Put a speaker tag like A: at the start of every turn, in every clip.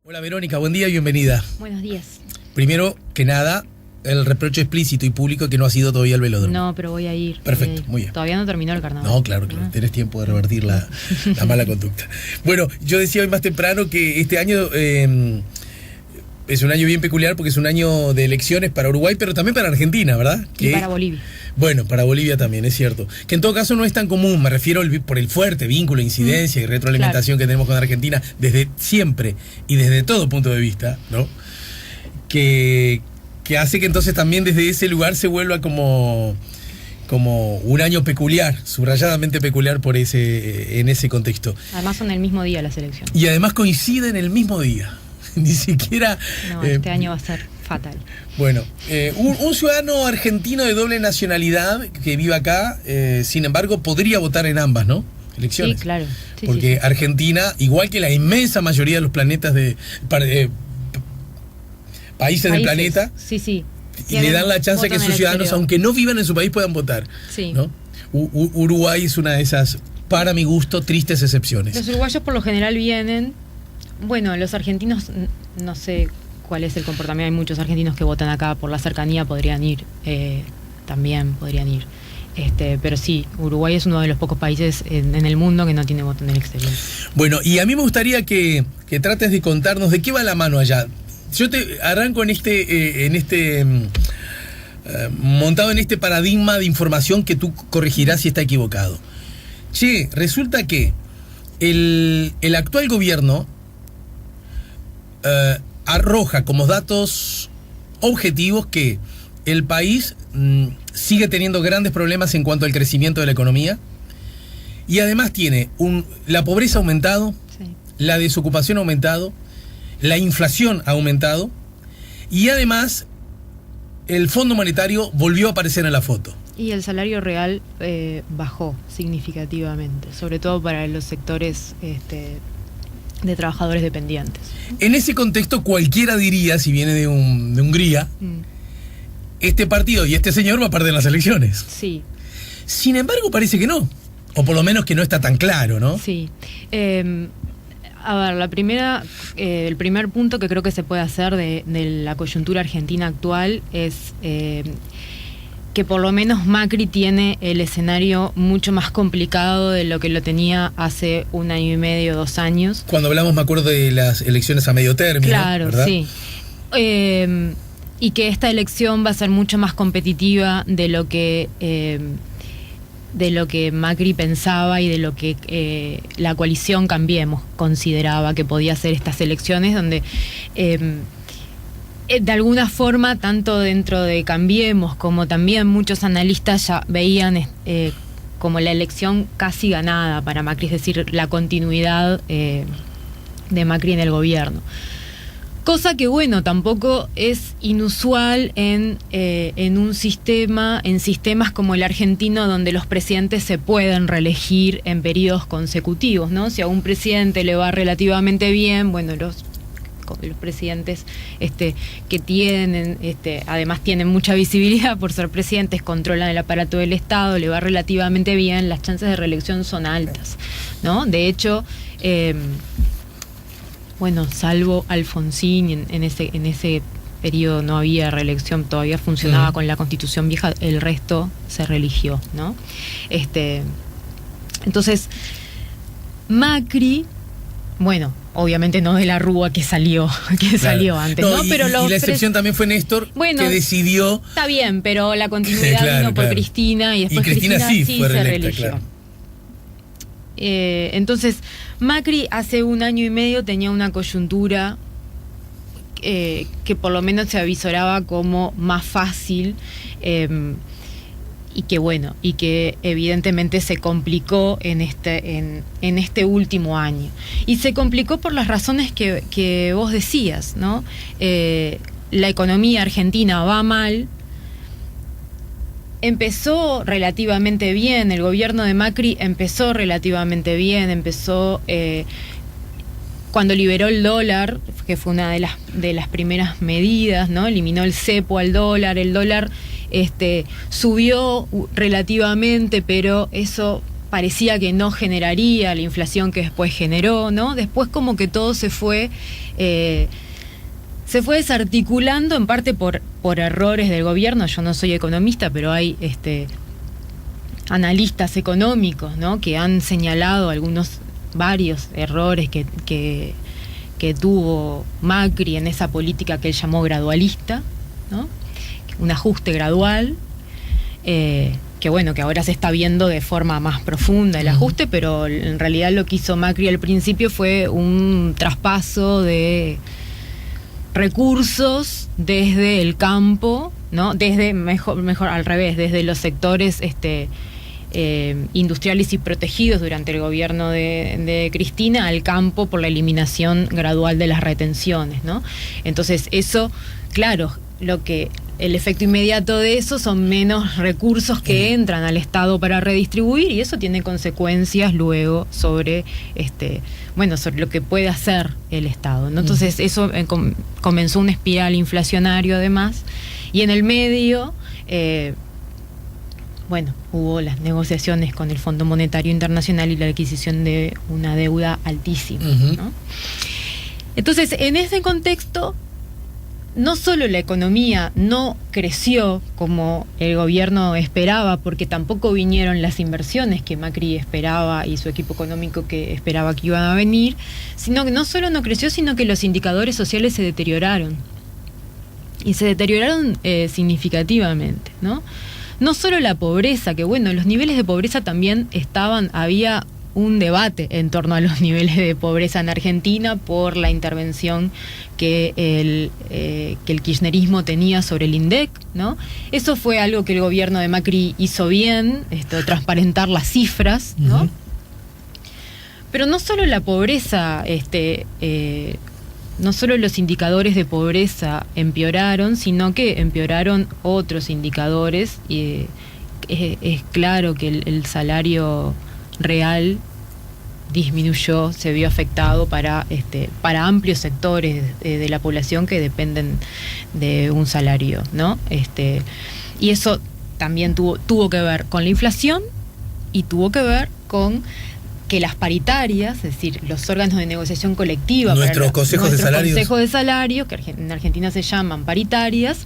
A: Hola Verónica, buen día y bienvenida.
B: Buenos días.
A: Primero que nada, el reproche explícito y público que no ha sido todavía el velódromo.
B: No, pero voy a ir.
A: Perfecto, muy bien.
B: Todavía no terminó el carnaval.
A: No, claro, tenés tiempo de revertir la mala conducta. Bueno, yo decía hoy más temprano que este año es un año bien peculiar porque es un año de elecciones para Uruguay, pero también para Argentina, ¿verdad?
B: Y para Bolivia.
A: Bueno, para Bolivia también, es cierto. Que en todo caso no es tan común, me refiero por el fuerte vínculo, incidencia y retroalimentación que tenemos con Argentina desde siempre y desde todo punto de vista, ¿no? Que hace que entonces también desde ese lugar se vuelva como un año peculiar, subrayadamente peculiar en ese contexto.
B: Además son el mismo día las elecciones.
A: Y además coinciden el mismo día. Ni siquiera...
B: No, este año va a ser fatal.
A: Bueno, un ciudadano argentino de doble nacionalidad que vive acá, sin embargo, podría votar en ambas, ¿no? Elecciones.
B: Sí, claro. Sí,
A: porque
B: sí.
A: Argentina, igual que la inmensa mayoría de los planetas países del planeta,
B: sí.
A: y le dan la chance a que sus ciudadanos, aunque no vivan en su país, puedan votar.
B: Sí.
A: ¿No? Uruguay es una de esas, para mi gusto, tristes excepciones.
B: Los uruguayos por lo general vienen. Bueno, los argentinos, no sé cuál es el comportamiento. Hay muchos argentinos que votan acá por la cercanía, podrían ir. También podrían ir. Pero sí, Uruguay es uno de los pocos países en el mundo que no tiene voto en el exterior.
A: Bueno, y a mí me gustaría que trates de contarnos de qué va la mano allá. Yo te arranco montado en este paradigma de información que tú corregirás si está equivocado. Che, resulta que el actual gobierno arroja como datos objetivos que el país sigue teniendo grandes problemas en cuanto al crecimiento de la economía y además tiene la pobreza ha aumentado,
B: Sí.
A: la desocupación ha aumentado, la inflación ha aumentado y además el Fondo Monetario volvió a aparecer en la foto.
B: Y el salario real bajó significativamente, sobre todo para los sectores de trabajadores dependientes.
A: En ese contexto cualquiera diría, si viene de Hungría, este partido y este señor va a perder las elecciones.
B: Sí.
A: Sin embargo, parece que no. O por lo menos que no está tan claro, ¿no?
B: Sí. A ver, el primer punto que creo que se puede hacer de la coyuntura argentina actual es que por lo menos Macri tiene el escenario mucho más complicado de lo que lo tenía hace un año y medio, 2 años.
A: Cuando hablamos, me acuerdo de las elecciones a medio término,
B: claro,
A: ¿verdad?
B: Sí. Y que esta elección va a ser mucho más competitiva de lo que Macri pensaba y de lo que la coalición Cambiemos consideraba que podía ser estas elecciones, donde de alguna forma, tanto dentro de Cambiemos como también muchos analistas ya veían como la elección casi ganada para Macri, es decir, la continuidad de Macri en el gobierno. Cosa que, bueno, tampoco es inusual en sistemas como el argentino, donde los presidentes se pueden reelegir en periodos consecutivos, ¿no? Si a un presidente le va relativamente bien, bueno, los presidentes que tienen, además tienen mucha visibilidad por ser presidentes, controlan el aparato del Estado, le va relativamente bien, las chances de reelección son altas, ¿no? De hecho, bueno, salvo Alfonsín, en ese periodo no había reelección, todavía funcionaba con la Constitución vieja, el resto se reeligió, ¿no? Entonces, Macri, bueno, obviamente no de la Rúa que salió antes, ¿no? Pero
A: y la excepción también fue Néstor, que decidió...
B: Está bien, pero la continuidad vino por Cristina y después
A: Cristina sí
B: se reeligió.
A: Claro.
B: Entonces, Macri hace un año y medio tenía una coyuntura que por lo menos se avisoraba como más fácil y que evidentemente se complicó en este último año. Y se complicó por las razones que vos decías, ¿no? La economía argentina va mal. Empezó relativamente bien, el gobierno de Macri empezó relativamente bien, cuando liberó el dólar, que fue una de las primeras medidas, ¿no? Eliminó el cepo al dólar, el dólar subió relativamente, pero eso parecía que no generaría la inflación que después generó, ¿no? Después como que todo se fue desarticulando, en parte por errores del gobierno. Yo no soy economista, pero hay analistas económicos, ¿no?, que han señalado varios errores que tuvo Macri en esa política que él llamó gradualista, ¿no? Un ajuste gradual, que bueno, que ahora se está viendo de forma más profunda el ajuste, pero en realidad lo que hizo Macri al principio fue un traspaso de recursos desde el campo, ¿no? Desde mejor al revés, desde los sectores industriales y protegidos durante el gobierno de Cristina al campo por la eliminación gradual de las retenciones, ¿no? Entonces eso, claro, el efecto inmediato de eso son menos recursos que entran al Estado para redistribuir, y eso tiene consecuencias luego sobre sobre lo que puede hacer el Estado, ¿no? Entonces eso comenzó una espiral inflacionaria además, y en el medio hubo las negociaciones con el Fondo Monetario Internacional y la adquisición de una deuda altísima, ¿no? Entonces, en ese contexto, no solo la economía no creció como el gobierno esperaba, porque tampoco vinieron las inversiones que Macri esperaba y su equipo económico que esperaba que iban a venir, sino que no solo no creció, sino que los indicadores sociales se deterioraron. Y se deterioraron significativamente, ¿no? No solo la pobreza, que bueno, los niveles de pobreza también había un debate en torno a los niveles de pobreza en Argentina por la intervención que el kirchnerismo tenía sobre el INDEC, ¿no? Eso fue algo que el gobierno de Macri hizo bien, transparentar las cifras, ¿no? Pero no solo la pobreza, no solo los indicadores de pobreza empeoraron, sino que empeoraron otros indicadores. Es claro que el salario real disminuyó, se vio afectado para amplios sectores de la población que dependen de un salario, ¿no? Y eso también tuvo que ver con la inflación y tuvo que ver con que las paritarias, es decir, los órganos de negociación colectiva,
A: nuestros consejos de
B: salarios, que en Argentina se llaman paritarias,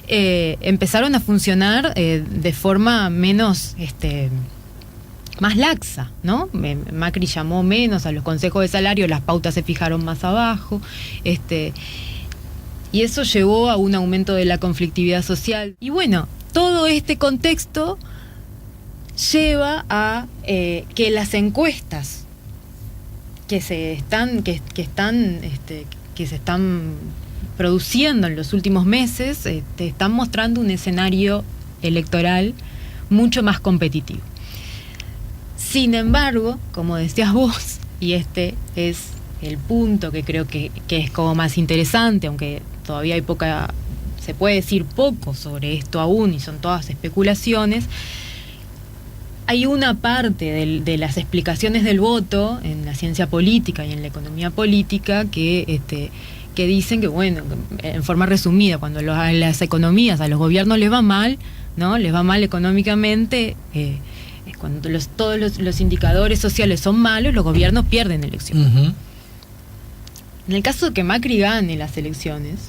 B: empezaron a funcionar de forma menos más laxa, ¿no? Macri llamó menos a los consejos de salario, las pautas se fijaron más abajo, y eso llevó a un aumento de la conflictividad social. Y bueno, todo este contexto lleva a que las encuestas que se están produciendo en los últimos meses te están mostrando un escenario electoral mucho más competitivo. Sin embargo, como decías vos, y este es el punto que creo que es como más interesante, aunque todavía se puede decir poco sobre esto aún y son todas especulaciones, hay una parte de las explicaciones del voto en la ciencia política y en la economía política que dicen que, bueno, en forma resumida, cuando a las economías, a los gobiernos les va mal, ¿no? Les va mal económicamente, cuando todos los indicadores sociales son malos, los gobiernos pierden elecciones. En el caso de que Macri gane las elecciones,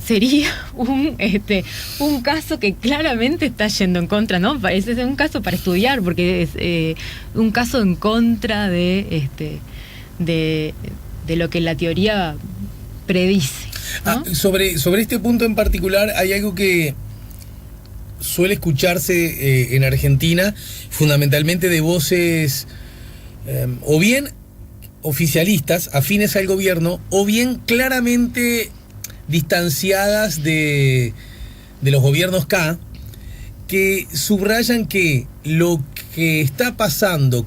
B: sería un caso que claramente está yendo en contra, ¿no? Ese es un caso para estudiar, porque es un caso en contra de lo que la teoría predice, ¿no?
A: Sobre este punto en particular hay algo que suele escucharse en Argentina, fundamentalmente de voces o bien oficialistas, afines al gobierno, o bien claramente distanciadas de los gobiernos K, que subrayan que lo que está pasando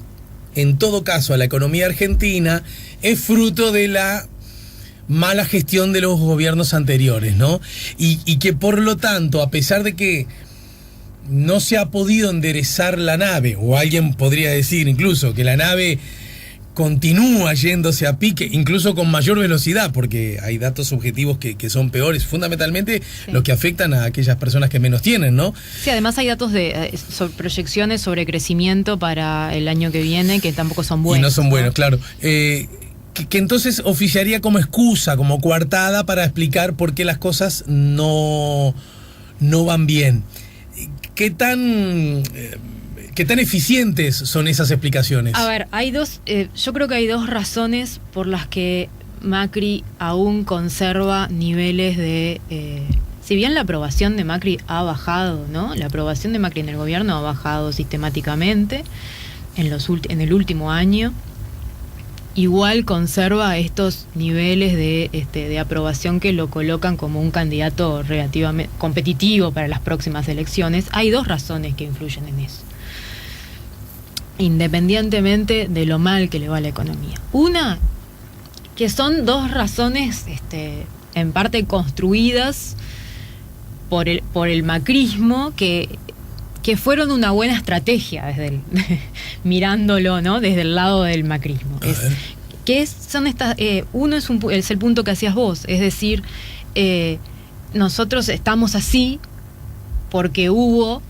A: en todo caso a la economía argentina es fruto de la mala gestión de los gobiernos anteriores, ¿no? Y que por lo tanto, a pesar de que no se ha podido enderezar la nave, o alguien podría decir incluso que la nave continúa yéndose a pique, incluso con mayor velocidad, porque hay datos objetivos que son peores, fundamentalmente los que afectan a aquellas personas que menos tienen, ¿no?
B: Sí, además hay datos de proyecciones sobre crecimiento para el año que viene que tampoco son buenos.
A: Y no son buenos, claro. Que entonces oficiaría como excusa, como coartada para explicar por qué las cosas no van bien. ¿Qué tan eficientes son esas explicaciones?
B: A ver, yo creo que hay dos razones por las que Macri aún conserva niveles de... si bien la aprobación de Macri ha bajado, ¿no? La aprobación de Macri en el gobierno ha bajado sistemáticamente en el último año. Igual conserva estos niveles de aprobación que lo colocan como un candidato relativamente competitivo para las próximas elecciones. Hay dos razones que influyen en eso, independientemente de lo mal que le va a la economía. Una, que son dos razones en parte construidas por el macrismo, que fueron una buena estrategia mirándolo, ¿no? Desde el lado del macrismo. Uno es el punto que hacías vos, es decir, nosotros estamos así porque hubo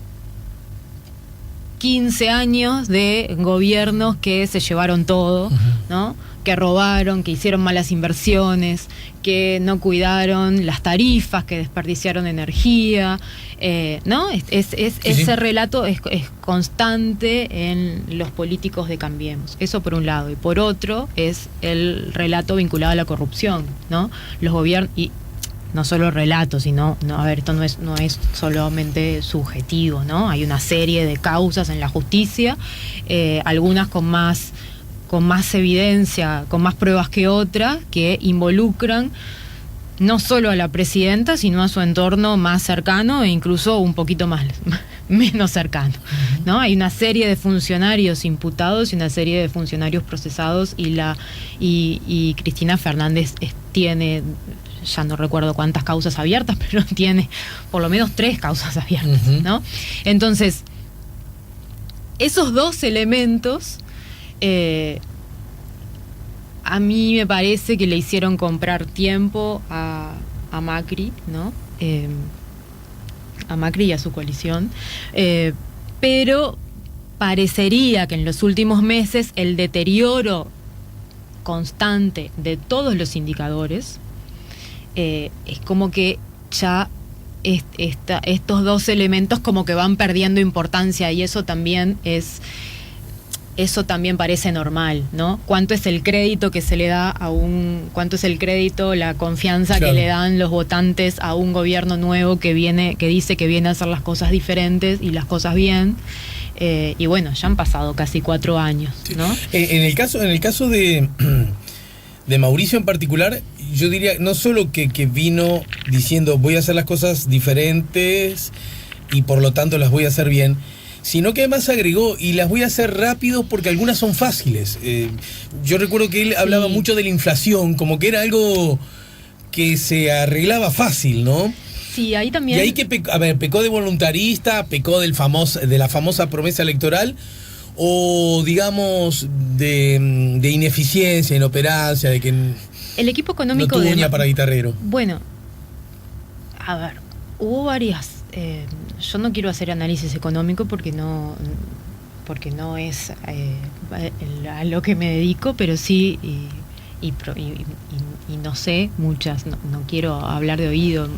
B: 15 años de gobiernos que se llevaron todo, ¿no? Que robaron, que hicieron malas inversiones, que no cuidaron las tarifas, que desperdiciaron energía, ¿no? Ese relato es constante en los políticos de Cambiemos. Eso por un lado. Y por otro es el relato vinculado a la corrupción, ¿no? Los gobiernos... Y no solo relato, sino, esto no es solamente subjetivo, ¿no? Hay una serie de causas en la justicia, algunas con más evidencia, con más pruebas que otras, que involucran no solo a la presidenta, sino a su entorno más cercano e incluso un poquito menos cercano, ¿no? Hay una serie de funcionarios imputados y una serie de funcionarios procesados, y Cristina Fernández tiene, ya no recuerdo cuántas causas abiertas, pero tiene por lo menos 3 causas abiertas, ¿no? Entonces, esos dos elementos a mí me parece que le hicieron comprar tiempo a Macri, ¿no? A Macri y a su coalición, pero parecería que en los últimos meses el deterioro constante de todos los indicadores es como que ya estos dos elementos como que van perdiendo importancia, y eso también parece normal, ¿no? ¿Cuánto es el crédito que se le da cuánto es el crédito, la confianza que le dan los votantes a un gobierno nuevo que dice que viene a hacer las cosas diferentes y las cosas bien? Y bueno, ya han pasado casi 4 años, ¿no?
A: En el caso de Mauricio en particular, yo diría no solo que vino diciendo voy a hacer las cosas diferentes y por lo tanto las voy a hacer bien, sino que además agregó, y las voy a hacer rápido porque algunas son fáciles. Yo recuerdo que él hablaba mucho de la inflación, como que era algo que se arreglaba fácil, ¿no?
B: Sí, ahí también.
A: Y ahí que pecó de voluntarista, pecó de la famosa promesa electoral, o digamos de ineficiencia, inoperancia, de que
B: el equipo económico
A: no tuvo uña para guitarrero.
B: Bueno, a ver, hubo varias. Yo no quiero hacer análisis económico porque no es a lo que me dedico, pero sí y no sé muchas, no quiero hablar de oído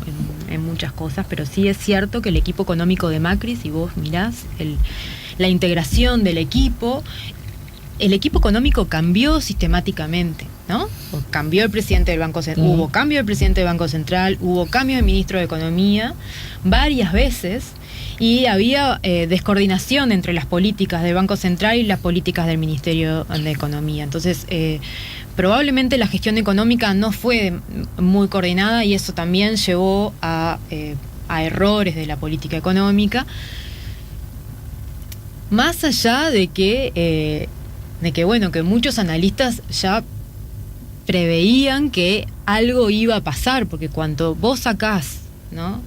B: en muchas cosas, pero sí es cierto que el equipo económico de Macri, si vos mirás la integración del equipo, el equipo económico cambió sistemáticamente, ¿no? Cambió el presidente del Banco Central, hubo cambio del presidente del Banco Central, hubo cambio de ministro de Economía varias veces, y había descoordinación entre las políticas del Banco Central y las políticas del Ministerio de Economía. Entonces, probablemente la gestión económica no fue muy coordinada, y eso también llevó a errores de la política económica, más allá de que muchos analistas ya preveían que algo iba a pasar, porque cuando vos sacás, ¿no?,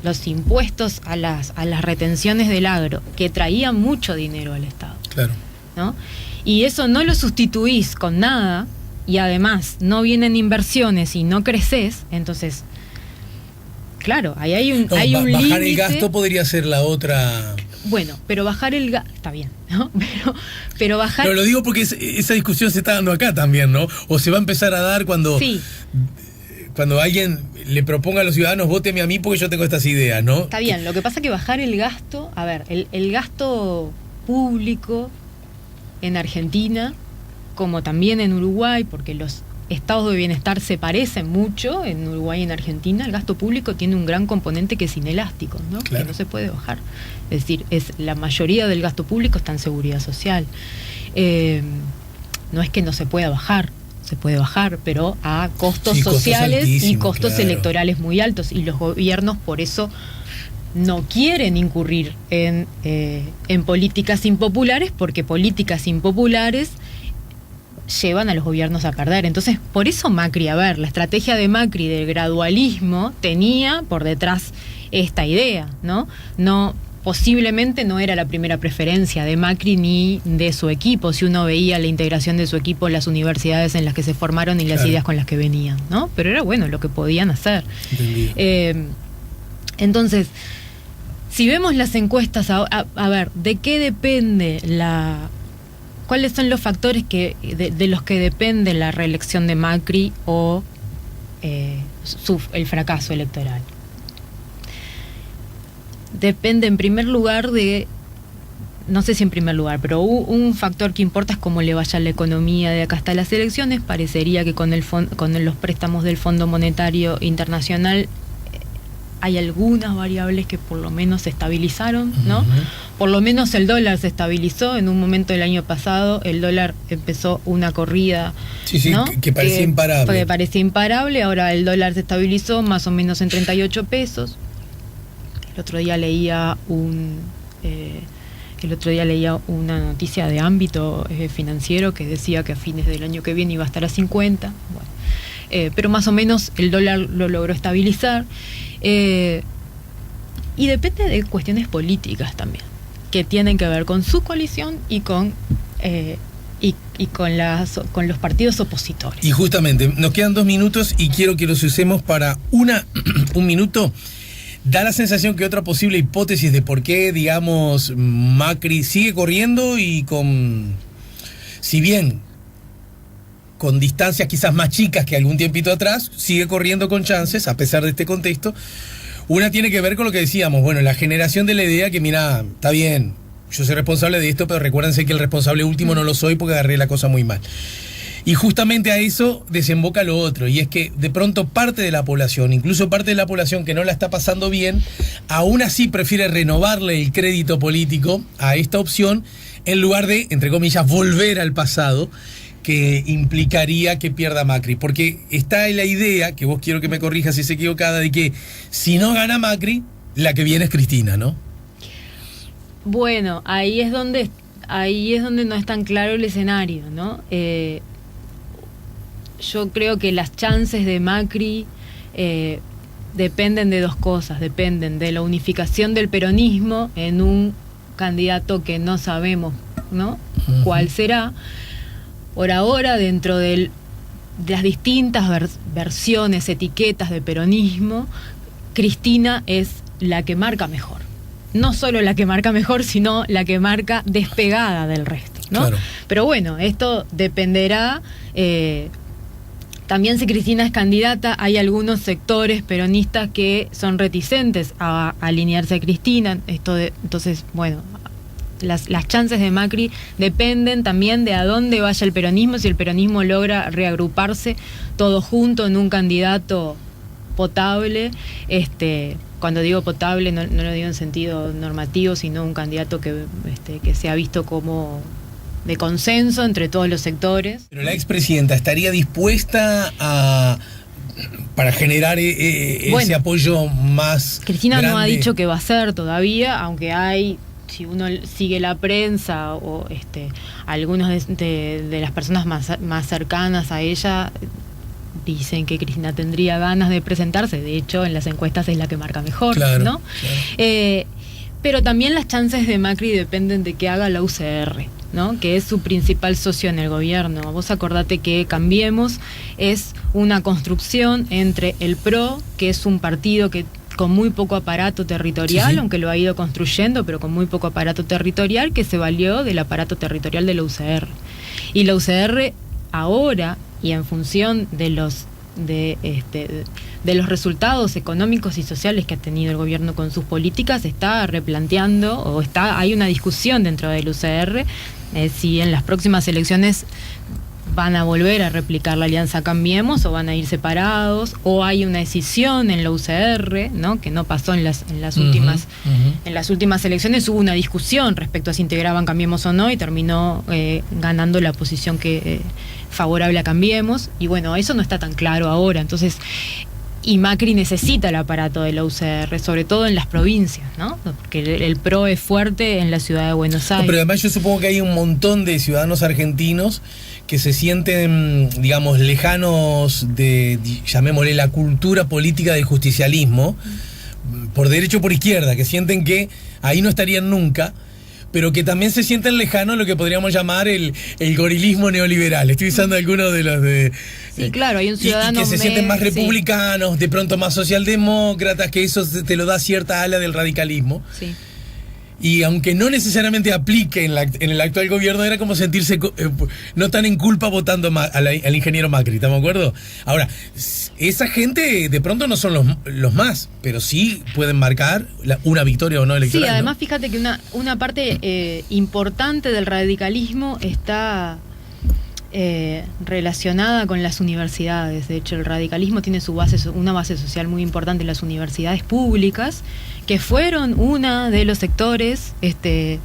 B: los impuestos a las retenciones del agro, que traían mucho dinero al Estado,
A: claro,
B: ¿no? Y eso no lo sustituís con nada, y además no vienen inversiones y no creces, entonces, claro, ahí hay un límite.
A: Bajar el gasto podría ser la otra.
B: Bueno, pero bajar el gasto, está bien, ¿no? Pero bajar...
A: Pero lo digo porque esa discusión se está dando acá también, ¿no? O se va a empezar a dar cuando...
B: Sí.
A: Cuando alguien le proponga a los ciudadanos, vóteme a mí porque yo tengo estas ideas, ¿no?
B: Está bien, lo que pasa es que bajar el gasto, a ver, el gasto público en Argentina, como también en Uruguay, porque los estados de bienestar se parecen mucho en Uruguay y en Argentina, el gasto público tiene un gran componente que es inelástico, ¿no?
A: Claro.
B: Que no se puede bajar. Es decir, la mayoría del gasto público está en seguridad social. No es que no se pueda bajar, se puede bajar, pero a costos sociales y costos electorales muy altos. Y los gobiernos por eso no quieren incurrir en políticas impopulares, porque políticas impopulares llevan a los gobiernos a perder. Entonces, por eso Macri, a ver, la estrategia de Macri del gradualismo tenía por detrás esta idea, ¿no? Posiblemente no era la primera preferencia de Macri ni de su equipo, si uno veía la integración de su equipo en las universidades en las que se formaron y las ideas con las que venían, ¿no? Pero era bueno lo que podían hacer. Entonces, si vemos las encuestas, a ver, ¿de qué depende cuáles son los factores de los que depende la reelección de Macri o el fracaso electoral? Depende en primer lugar no sé si en primer lugar, pero un factor que importa es cómo le vaya la economía de acá hasta las elecciones. Parecería que con los préstamos del Fondo Monetario Internacional hay algunas variables que por lo menos se estabilizaron, ¿no? Uh-huh. Por lo menos el dólar se estabilizó. En un momento del año pasado el dólar empezó una corrida, ¿no?
A: que parecía imparable.
B: Que parecía imparable. Ahora el dólar se estabilizó más o menos en 38 pesos. El otro día leía una noticia de ámbito financiero que decía que a fines del año que viene iba a estar a 50. Bueno, pero más o menos el dólar lo logró estabilizar. Y depende de cuestiones políticas también, que tienen que ver con su coalición y con los partidos opositores.
A: Y justamente, nos quedan 2 minutos y quiero que los usemos para un minuto. Da la sensación que otra posible hipótesis de por qué, digamos, Macri sigue corriendo y si bien con distancias quizás más chicas que algún tiempito atrás, sigue corriendo con chances, a pesar de este contexto. Una tiene que ver con lo que decíamos, bueno, la generación de la idea que, mira, está bien, yo soy responsable de esto, pero recuérdense que el responsable último no lo soy porque agarré la cosa muy mal. Y justamente a eso desemboca lo otro, y es que de pronto parte de la población, incluso parte de la población que no la está pasando bien, aún así prefiere renovarle el crédito político a esta opción, en lugar de, entre comillas, volver al pasado, que implicaría que pierda Macri. Porque está la idea, que vos quiero que me corrijas si es equivocada, de que si no gana Macri, la que viene es Cristina, ¿no?
B: Bueno, ahí es donde no es tan claro el escenario, ¿no? Yo creo que las chances de Macri dependen de dos cosas. Dependen de la unificación del peronismo en un candidato que no sabemos, ¿no? Uh-huh. ¿Cuál será? Por ahora, dentro de las distintas versiones, etiquetas de peronismo, Cristina es la que marca mejor. No solo la que marca mejor, sino la que marca despegada del resto, ¿no? Claro. Pero bueno, esto dependerá. También, si Cristina es candidata, hay algunos sectores peronistas que son reticentes a alinearse a Cristina. Entonces, bueno, las chances de Macri dependen también de a dónde vaya el peronismo, si el peronismo logra reagruparse todo junto en un candidato potable. Cuando digo potable no lo digo en sentido normativo, sino un candidato que sea visto como de consenso entre todos los sectores.
A: Pero la expresidenta estaría dispuesta para generar ese apoyo más
B: Cristina
A: grande.
B: No ha dicho que va a ser todavía, aunque si uno sigue la prensa o algunos de las personas más cercanas a ella dicen que Cristina tendría ganas de presentarse. De hecho, en las encuestas es la que marca mejor, claro, ¿no? Claro. Pero también las chances de Macri dependen de que haga la UCR, ¿no? Que es su principal socio en el gobierno. Vos acordate que Cambiemos es una construcción entre el PRO, que es un partido que con muy poco aparato territorial, aunque lo ha ido construyendo, pero con muy poco aparato territorial, que se valió del aparato territorial de la UCR. Y la UCR ahora, y en función de los resultados económicos y sociales que ha tenido el gobierno con sus políticas, está replanteando, hay una discusión dentro del UCR si en las próximas elecciones van a volver a replicar la alianza Cambiemos o van a ir separados, o hay una decisión en la UCR, ¿no? Que no pasó en las últimas elecciones. Hubo una discusión respecto a si integraban Cambiemos o no, y terminó ganando la posición favorable a Cambiemos, y bueno, eso no está tan claro ahora. Entonces, y Macri necesita el aparato de la UCR, sobre todo en las provincias, ¿no? Porque el PRO es fuerte en la ciudad de Buenos Aires.
A: Pero además yo supongo que hay un montón de ciudadanos argentinos que se sienten, digamos, lejanos de, llamémosle, la cultura política del justicialismo, por derecha o por izquierda, que sienten que ahí no estarían nunca, pero que también se sienten lejanos a lo que podríamos llamar el gorilismo neoliberal. Estoy usando algunos de los de...
B: Sí, claro, hay un ciudadano...
A: Y que se sienten más republicanos, de pronto más socialdemócratas, que eso te lo da cierta ala del radicalismo. Sí. Y aunque no necesariamente aplique en el actual gobierno, era como sentirse no tan en culpa votando al ingeniero Macri, ¿estamos de acuerdo? Ahora, esa gente de pronto no son los más, pero sí pueden marcar una victoria o no electoral.
B: Sí, además,
A: ¿no?
B: Fíjate que una parte importante del radicalismo está relacionada con las universidades. De hecho, el radicalismo tiene una base social muy importante en las universidades públicas, que fueron uno de los sectores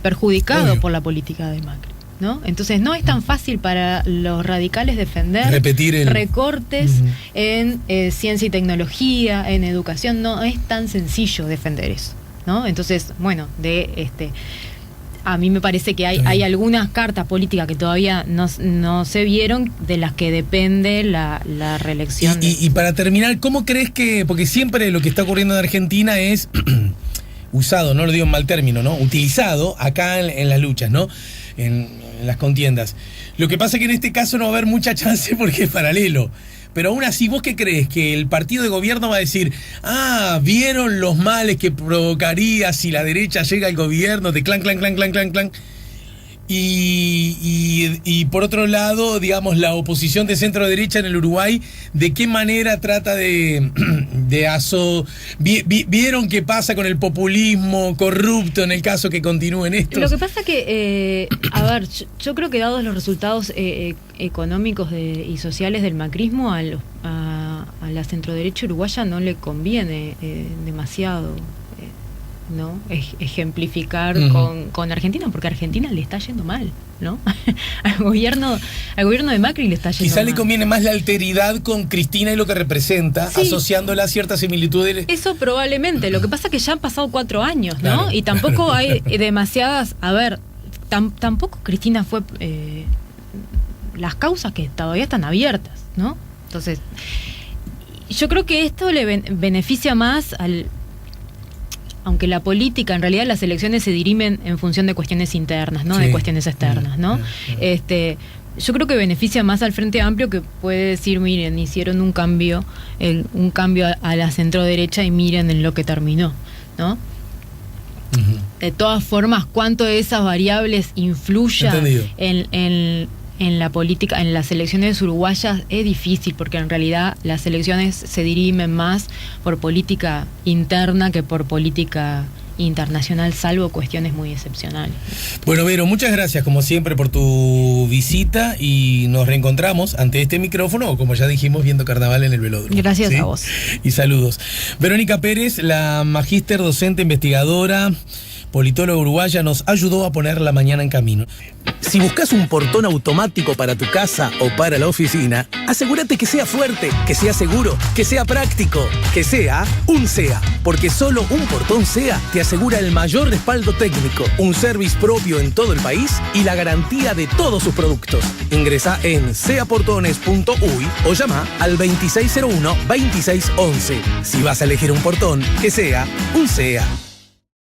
B: perjudicados por la política de Macri, ¿no? Entonces no es tan fácil para los radicales defender recortes en ciencia y tecnología, en educación. No es tan sencillo defender eso, ¿no? Entonces, bueno, a mí me parece que hay algunas cartas políticas que todavía no se vieron, de las que depende la reelección.
A: Y para terminar, ¿cómo crees que...? Porque siempre lo que está ocurriendo en Argentina es usado, no lo digo en mal término, ¿no? Utilizado acá en las luchas, ¿no? En las contiendas. Lo que pasa es que en este caso no va a haber mucha chance porque es paralelo. Pero aún así, ¿vos qué crees? ¿Que el partido de gobierno va a decir, vieron los males que provocaría si la derecha llega al gobierno, de clan? Y por otro lado, digamos, la oposición de centro-derecha en el Uruguay, ¿de qué manera trata ¿Vieron qué pasa con el populismo corrupto en el caso que continúen estos?
B: Lo que pasa que, yo creo que dados los resultados económicos y sociales del macrismo, a la centro-derecha uruguaya no le conviene demasiado, ¿no? Ejemplificar con Argentina, porque a Argentina le está yendo mal, ¿no? al gobierno de Macri le está yendo mal.
A: Quizá le conviene más la alteridad con Cristina y lo que representa, asociándola a ciertas similitudes.
B: Eso probablemente. Lo que pasa es que ya han pasado 4 años, ¿no? Claro. Y tampoco hay demasiadas... tampoco Cristina fue... las causas que todavía están abiertas, ¿no? Entonces, yo creo que esto le beneficia más aunque la política, en realidad las elecciones se dirimen en función de cuestiones internas, no de cuestiones externas, ¿no? Yo creo que beneficia más al Frente Amplio, que puede decir, miren, hicieron un cambio a la centro-derecha y miren en lo que terminó, ¿no? De todas formas, cuánto de esas variables influya en la política, en las elecciones uruguayas, es difícil, porque en realidad las elecciones se dirimen más por política interna que por política internacional, salvo cuestiones muy excepcionales.
A: Bueno, Vero, muchas gracias como siempre por tu visita, y nos reencontramos ante este micrófono, o como ya dijimos, viendo carnaval en el velódromo.
B: Gracias a vos.
A: Y saludos. Verónica Pérez, la magíster docente investigadora, politóloga uruguaya, nos ayudó a poner la mañana en camino. Si buscas un portón automático para tu casa o para la oficina, asegúrate que sea fuerte, que sea seguro, que sea práctico, que sea un SEA. Porque solo un portón SEA te asegura el mayor respaldo técnico, un service propio en todo el país y la garantía de todos sus productos. Ingresa en seaportones.uy o llama al 2601-2611. Si vas a elegir un portón, que sea un SEA.